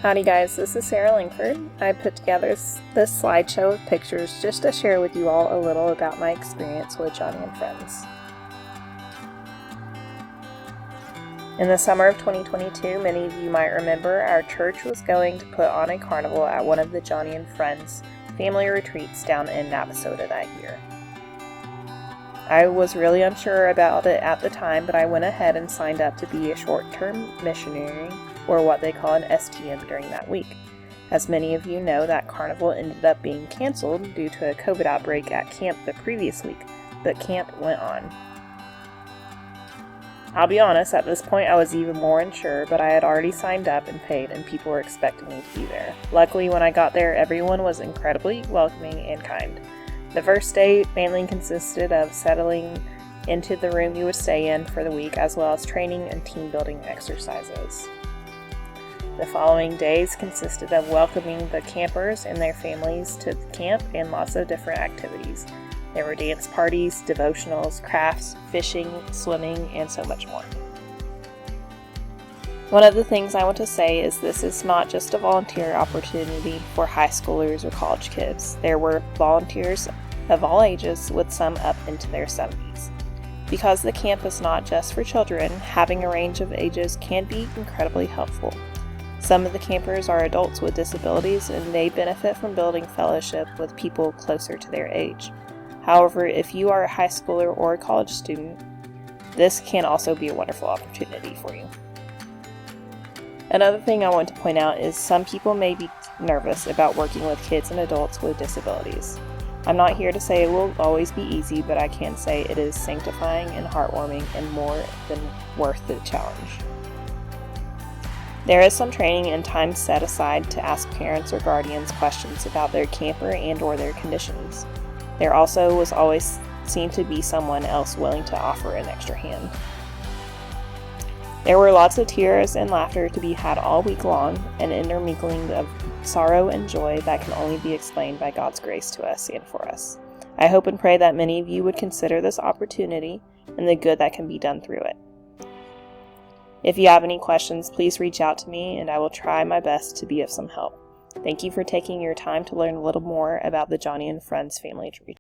Howdy guys, this is Sarah Langford. I put together this slideshow of pictures just to share with you all a little about my experience with Joni and Friends. In the summer of 2022, many of you might remember our church was going to put on a carnival at one of the Joni and Friends family retreats down in Navasota that year. I was really unsure about it at the time, but I went ahead and signed up to be a short-term missionary, or what they call an STM, during that week. As many of you know, that carnival ended up being canceled due to a COVID outbreak at camp the previous week, but camp went on. I'll be honest, at this point I was even more unsure, but I had already signed up and paid, and people were expecting me to be there. Luckily, when I got there, everyone was incredibly welcoming and kind. The first day mainly consisted of settling into the room you would stay in for the week, as well as training and team building exercises. The following days consisted of welcoming the campers and their families to the camp and lots of different activities. There were dance parties, devotionals, crafts, fishing, swimming, and so much more. One of the things I want to say is this is not just a volunteer opportunity for high schoolers or college kids. There were volunteers of all ages, with some up into their 70s. Because the camp is not just for children, having a range of ages can be incredibly helpful. Some of the campers are adults with disabilities, and they benefit from building fellowship with people closer to their age. However, if you are a high schooler or a college student, this can also be a wonderful opportunity for you. Another thing I want to point out is some people may be nervous about working with kids and adults with disabilities. I'm not here to say it will always be easy, but I can say it is sanctifying and heartwarming and more than worth the challenge. There is some training and time set aside to ask parents or guardians questions about their camper and or their conditions. There also was always seemed to be someone else willing to offer an extra hand. There were lots of tears and laughter to be had all week long, an intermingling of sorrow and joy that can only be explained by God's grace to us and for us. I hope and pray that many of you would consider this opportunity and the good that can be done through it. If you have any questions, please reach out to me and I will try my best to be of some help. Thank you for taking your time to learn a little more about the Joni and Friends family retreat.